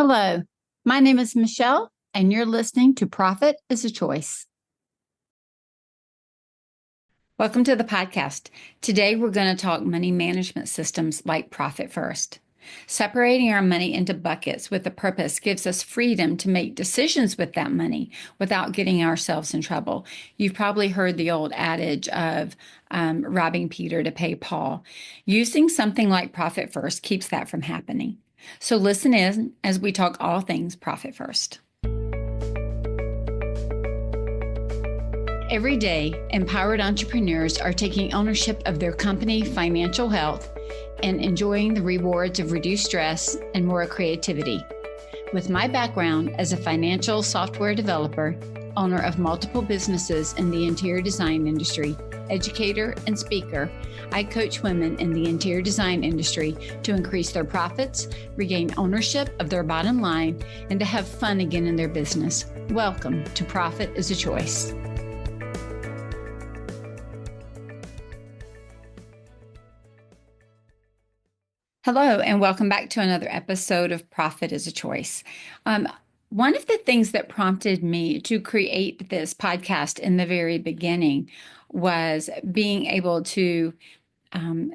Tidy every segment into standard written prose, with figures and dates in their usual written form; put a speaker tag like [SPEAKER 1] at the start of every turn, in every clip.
[SPEAKER 1] Hello, my name is Michelle, and you're listening to Profit is a Choice. Welcome to the podcast. Today, we're going to talk money management systems like Profit First. Separating our money into buckets with a purpose gives us freedom to make decisions with that money without getting ourselves in trouble. You've probably heard the old adage of robbing Peter to pay Paul. Using something like Profit First keeps that from happening. So listen in as we talk all things Profit First. Every day, empowered entrepreneurs are taking ownership of their company financial health and enjoying the rewards of reduced stress and more creativity. With my background as a financial software developer, owner of multiple businesses in the interior design industry, educator, and speaker, I coach women in the interior design industry to increase their profits, regain ownership of their bottom line, and to have fun again in their business. Welcome to Profit is a Choice. Hello, and welcome back to another episode of Profit is a Choice. One of the things that prompted me to create this podcast in the very beginning was being able to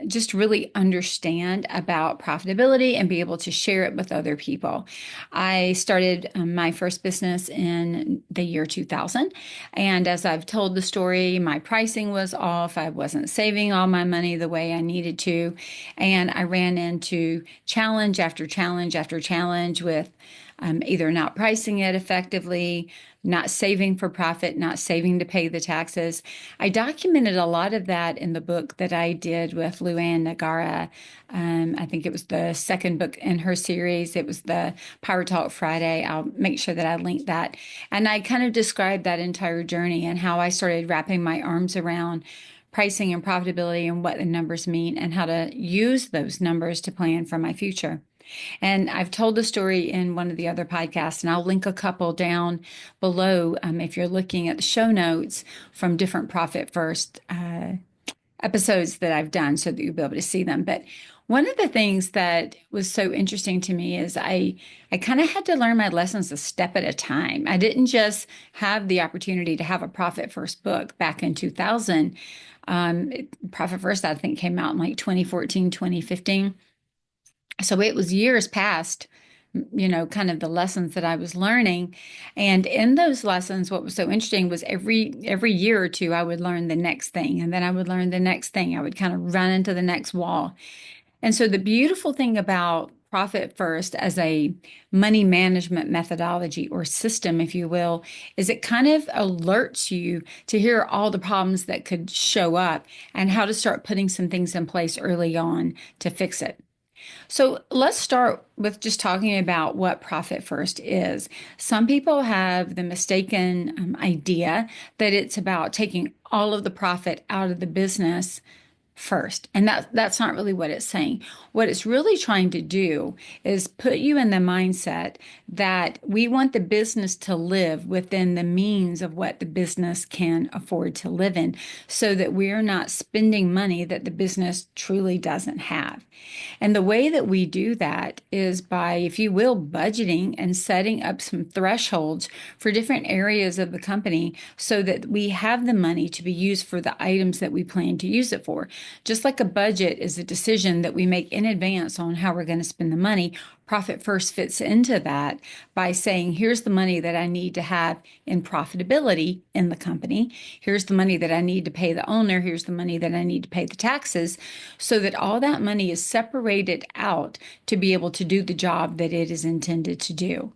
[SPEAKER 1] just really understand about profitability and be able to share it with other people. I started my first business in the year 2000. And as I've told the story, my pricing was off. I wasn't saving all my money the way I needed to. And I ran into challenge after challenge after challenge with either not pricing it effectively, not saving for profit, not saving to pay the taxes. I documented a lot of that in the book that I did with Luann Nagara. I think it was the second book in her series. It was the Power Talk Friday. I'll make sure that I link that. And I kind of described that entire journey and how I started wrapping my arms around pricing and profitability and what the numbers mean and how to use those numbers to plan for my future. And I've told the story in one of the other podcasts, and I'll link a couple down below if you're looking at the show notes from different Profit First episodes that I've done so that you'll be able to see them. But one of the things that was so interesting to me is I kind of had to learn my lessons a step at a time. I didn't just have the opportunity to have a Profit First book back in 2000. Profit First, I think, came out in like 2014, 2015. So it was years past, kind of the lessons that I was learning. And in those lessons, what was so interesting was every year or two, I would learn the next thing. And then I would learn the next thing. I would kind of run into the next wall. And so the beautiful thing about Profit First as a money management methodology or system, if you will, is it kind of alerts you to hear all the problems that could show up and how to start putting some things in place early on to fix it. So let's start with just talking about what Profit First is. Some people have the mistaken idea that it's about taking all of the profit out of the business first. And that's not really what it's saying. What it's really trying to do is put you in the mindset that we want the business to live within the means of what the business can afford to live in, so that we're not spending money that the business truly doesn't have. And the way that we do that is by, if you will, budgeting and setting up some thresholds for different areas of the company so that we have the money to be used for the items that we plan to use it for. Just like a budget is a decision that we make in advance on how we're going to spend the money, Profit First fits into that by saying, here's the money that I need to have in profitability in the company. Here's the money that I need to pay the owner. Here's the money that I need to pay the taxes, so that all that money is separated out to be able to do the job that it is intended to do.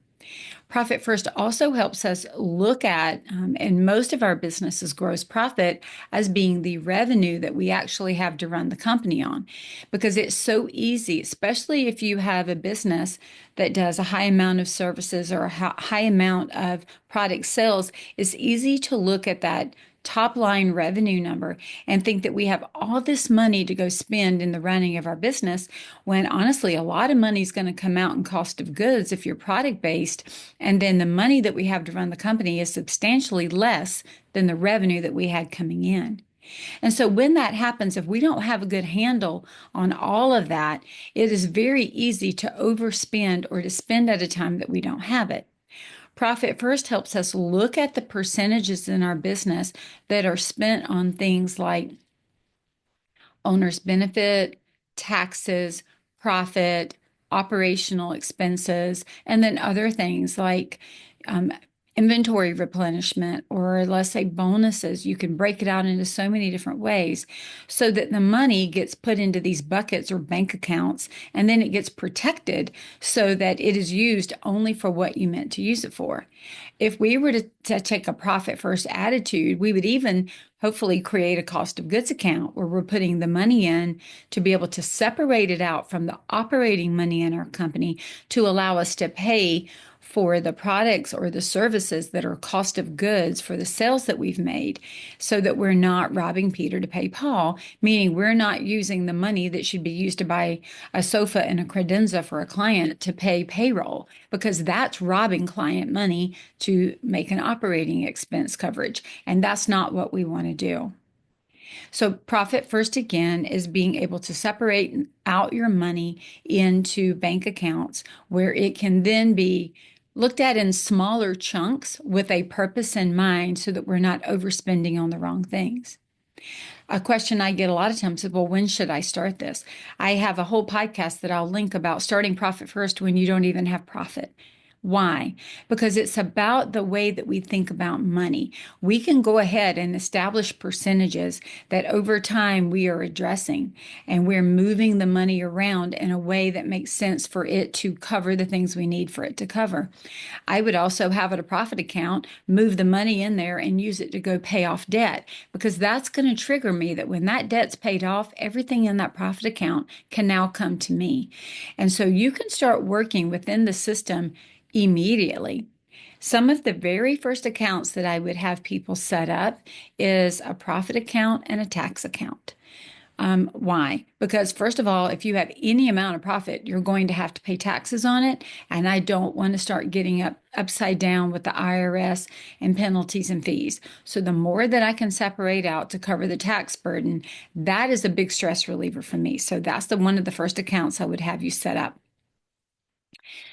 [SPEAKER 1] Profit First also helps us look at, in most of our businesses, gross profit as being the revenue that we actually have to run the company on. Because it's so easy, especially if you have a business that does a high amount of services or a high amount of product sales, it's easy to look at that top line revenue number and think that we have all this money to go spend in the running of our business, when honestly, a lot of money is going to come out in cost of goods if you're product based. And then the money that we have to run the company is substantially less than the revenue that we had coming in. And so when that happens, if we don't have a good handle on all of that, it is very easy to overspend or to spend at a time that we don't have it. Profit First helps us look at the percentages in our business that are spent on things like owner's benefit, taxes, profit, operational expenses, and then other things like um, inventory replenishment, or let's say bonuses. You can break it out into so many different ways so that the money gets put into these buckets or bank accounts, and then it gets protected so that it is used only for what you meant to use it for. If we were to take a profit first attitude, we would even hopefully create a cost of goods account where we're putting the money in to be able to separate it out from the operating money in our company to allow us to pay for the products or the services that are cost of goods for the sales that we've made, so that we're not robbing Peter to pay Paul, meaning we're not using the money that should be used to buy a sofa and a credenza for a client to pay payroll, because that's robbing client money to make an operating expense coverage. And that's not what we want to do. So, profit first again is being able to separate out your money into bank accounts where it can then be looked at in smaller chunks with a purpose in mind so that we're not overspending on the wrong things. A question I get a lot of times is, well, when should I start this? I have a whole podcast that I'll link about starting profit first when you don't even have profit. Why? Because it's about the way that we think about money. We can go ahead and establish percentages that over time we are addressing, and we're moving the money around in a way that makes sense for it to cover the things we need for it to cover. I would also have it a profit account, move the money in there and use it to go pay off debt, because that's going to trigger me that when that debt's paid off, everything in that profit account can now come to me. And so you can start working within the system immediately. Some of the very first accounts that I would have people set up is a profit account and a tax account. Why? Because first of all, if you have any amount of profit, you're going to have to pay taxes on it. And I don't want to start getting upside down with the IRS and penalties and fees. So the more that I can separate out to cover the tax burden, that is a big stress reliever for me. So that's one of the first accounts I would have you set up.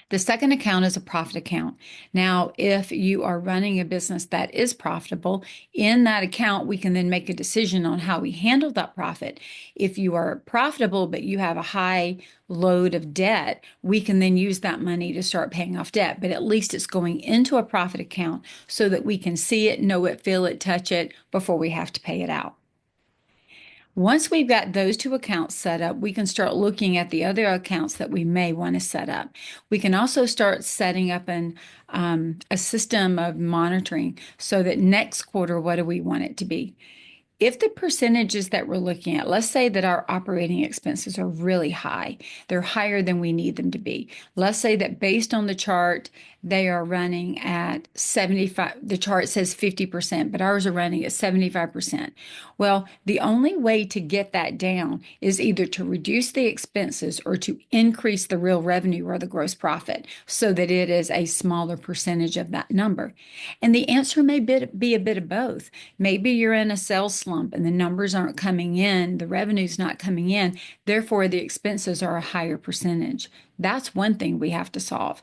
[SPEAKER 1] The second account is a profit account. Now, if you are running a business that is profitable, in that account, we can then make a decision on how we handle that profit. If you are profitable, but you have a high load of debt, we can then use that money to start paying off debt. But at least it's going into a profit account so that we can see it, know it, feel it, touch it before we have to pay it out. Once we've got those two accounts set up, we can start looking at the other accounts that we may want to set up. We can also start setting up a system of monitoring so that next quarter, what do we want it to be? If the percentages that we're looking at, let's say that our operating expenses are really high, they're higher than we need them to be. Let's say that based on the chart, they are running at 75, the chart says 50%, but ours are running at 75%. Well, the only way to get that down is either to reduce the expenses or to increase the real revenue or the gross profit so that it is a smaller percentage of that number. And the answer may be a bit of both. Maybe you're in a sales slump and the numbers aren't coming in, the revenue's not coming in, therefore the expenses are a higher percentage. That's one thing we have to solve.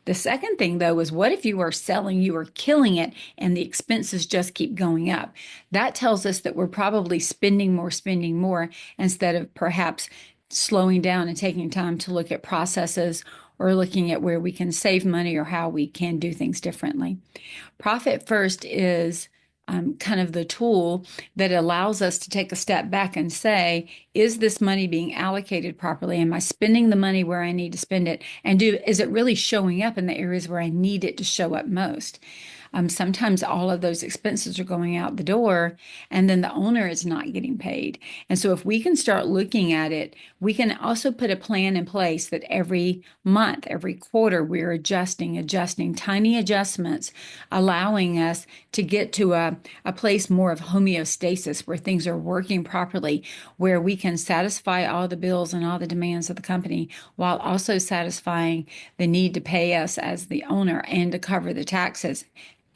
[SPEAKER 1] The second thing, though, is what if you are selling, you are killing it, and the expenses just keep going up? That tells us that we're probably spending more instead of perhaps slowing down and taking time to look at processes or looking at where we can save money or how we can do things differently. Profit First is kind of the tool that allows us to take a step back and say, is this money being allocated properly? Am I spending the money where I need to spend it? And is it really showing up in the areas where I need it to show up most? Sometimes all of those expenses are going out the door and then the owner is not getting paid. And so if we can start looking at it, we can also put a plan in place that every month, every quarter, we're adjusting tiny adjustments, allowing us to get to a place more of homeostasis where things are working properly, where we can satisfy all the bills and all the demands of the company while also satisfying the need to pay us as the owner and to cover the taxes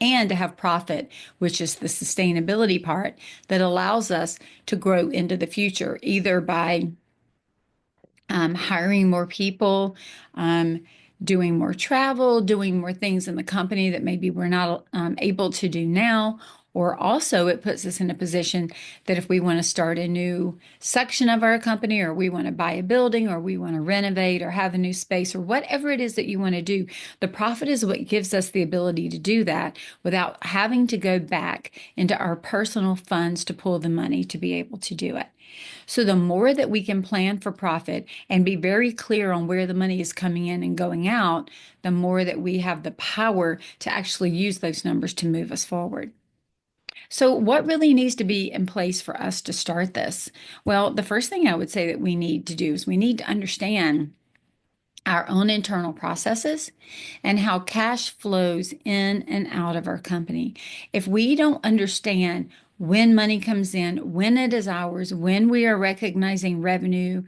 [SPEAKER 1] and to have profit, which is the sustainability part that allows us to grow into the future, either by hiring more people, um, doing more travel, doing more things in the company that maybe we're not able to do now. Or also, it puts us in a position that if we want to start a new section of our company, or we want to buy a building, or we want to renovate, or have a new space, or whatever it is that you want to do, the profit is what gives us the ability to do that without having to go back into our personal funds to pull the money to be able to do it. So the more that we can plan for profit and be very clear on where the money is coming in and going out, the more that we have the power to actually use those numbers to move us forward. So, what really needs to be in place for us to start this? Well, the first thing I would say that we need to do is we need to understand our own internal processes and how cash flows in and out of our company. If we don't understand when money comes in, when it is ours, when we are recognizing revenue,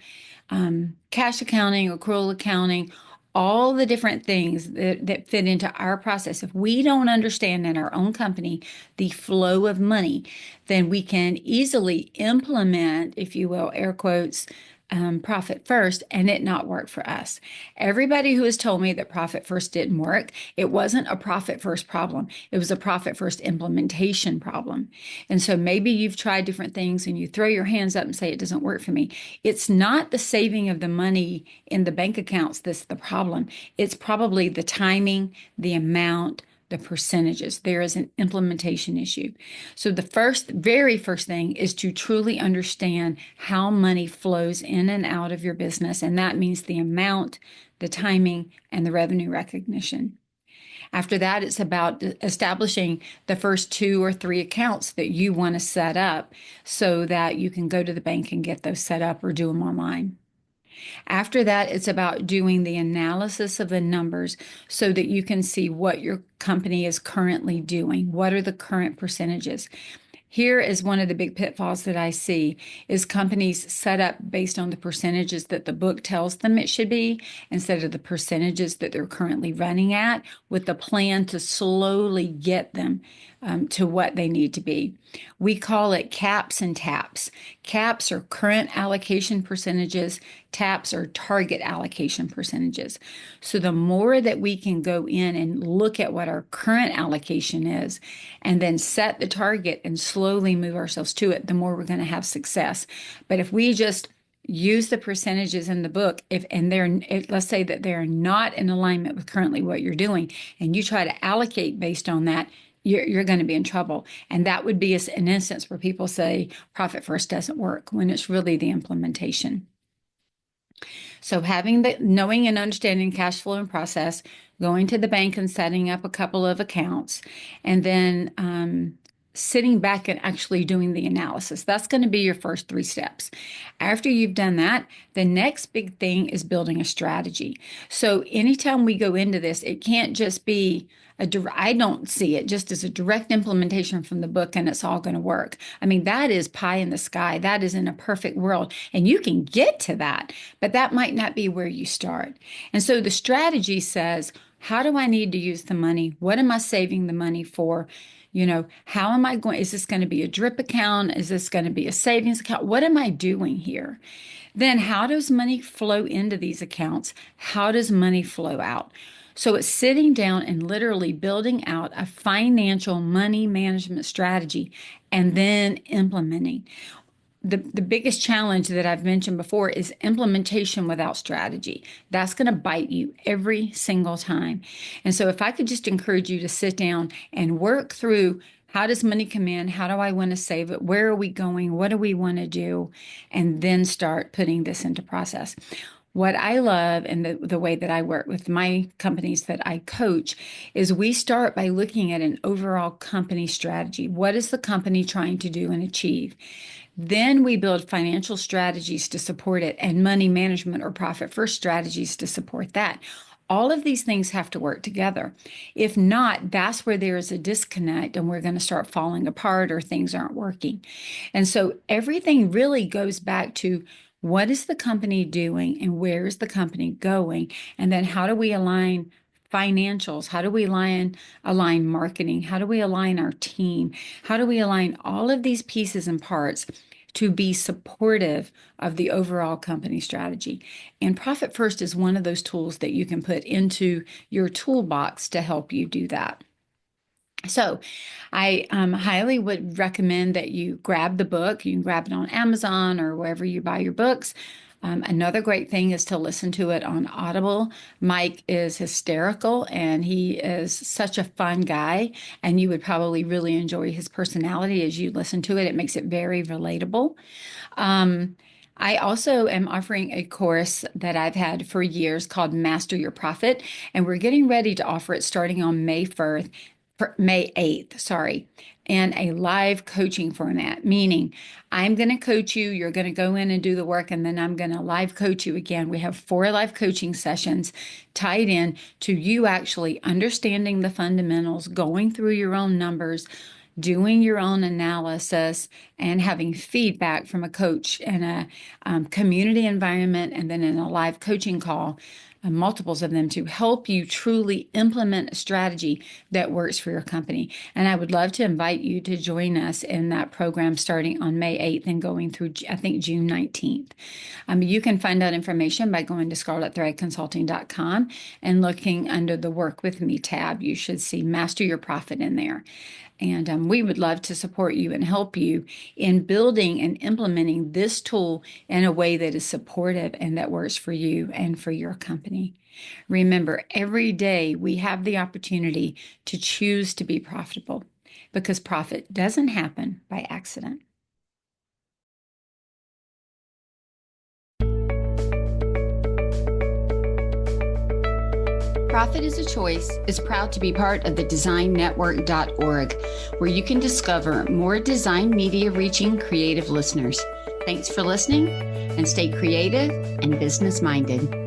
[SPEAKER 1] cash accounting, accrual accounting, all the different things that fit into our process. If we don't understand in our own company the flow of money, then we can easily implement, if you will, air quotes, profit first, and it not work for us. Everybody who has told me that profit first didn't work, it wasn't a profit first problem. It was a profit first implementation problem. And so maybe you've tried different things and you throw your hands up and say, it doesn't work for me. It's not the saving of the money in the bank accounts that's the problem. It's probably the timing, the amount, the percentages. There is an implementation issue. So the very first thing is to truly understand how money flows in and out of your business. And that means the amount, the timing, and the revenue recognition. After that, it's about establishing the first 2 or 3 accounts that you want to set up so that you can go to the bank and get those set up or do them online. After that, it's about doing the analysis of the numbers so that you can see what your company is currently doing. What are the current percentages? Here is one of the big pitfalls that I see is companies set up based on the percentages that the book tells them it should be instead of the percentages that they're currently running at, with the plan to slowly get them to what they need to be. We call it caps and taps. Caps are current allocation percentages. Taps are target allocation percentages. So the more that we can go in and look at what our current allocation is and then set the target and slowly move ourselves to it, the more we're going to have success. But if we just use the percentages in the book, let's say that they're not in alignment with currently what you're doing, and you try to allocate based on that, you're going to be in trouble. And that would be an instance where people say profit first doesn't work when it's really the implementation. So knowing and understanding cash flow and process, going to the bank and setting up a couple of accounts, and then sitting back and actually doing the analysis. That's going to be your first 3 steps. After you've done that, the next big thing is building a strategy. So anytime we go into this, it can't just be I don't see it just as a direct implementation from the book and it's all going to work. I mean, that is pie in the sky. That is in a perfect world. And you can get to that, but that might not be where you start. And so the strategy says, how do I need to use the money? What am I saving the money for? How am I is this going to be a drip account? Is this going to be a savings account? What am I doing here? Then how does money flow into these accounts? How does money flow out? So it's sitting down and literally building out a financial money management strategy and then implementing. The biggest challenge that I've mentioned before is implementation without strategy. That's going to bite you every single time. And so if I could just encourage you to sit down and work through, how does money come in? How do I want to save it? Where are we going? What do we want to do? And then start putting this into process. What I love and the way that I work with my companies that I coach is we start by looking at an overall company strategy. What is the company trying to do and achieve? Then we build financial strategies to support it and money management or profit first strategies to support that. All of these things have to work together. If not, that's where there is a disconnect and we're going to start falling apart or things aren't working. And so everything really goes back to, what is the company doing and where is the company going? And then how do we align financials? How do we align marketing? How do we align our team? How do we align all of these pieces and parts to be supportive of the overall company strategy? And Profit First is one of those tools that you can put into your toolbox to help you do that. So I highly would recommend that you grab the book. You can grab it on Amazon or wherever you buy your books. Another great thing is to listen to it on Audible. Mike is hysterical and he is such a fun guy, and you would probably really enjoy his personality as you listen to it. It makes it very relatable. I also am offering a course that I've had for years called Master Your Profit, and we're getting ready to offer it starting on May 8th, sorry, in a live coaching format, meaning I'm going to coach you, you're going to go in and do the work, and then I'm going to live coach you again. We have 4 live coaching sessions tied in to you actually understanding the fundamentals, going through your own numbers, doing your own analysis, and having feedback from a coach in a community environment, and then in a live coaching call, multiples of them, to help you truly implement a strategy that works for your company. And I would love to invite you to join us in that program starting on May 8th and going through, I think, June 19th. You can find out information by going to scarletthreadconsulting.com and looking under the Work With Me tab. You should see Master Your Profit in there. And we would love to support you and help you in building and implementing this tool in a way that is supportive and that works for you and for your company. Remember, every day we have the opportunity to choose to be profitable, because profit doesn't happen by accident. Profit is a Choice is proud to be part of the designnetwork.org, where you can discover more design media reaching creative listeners. Thanks for listening, and stay creative and business minded.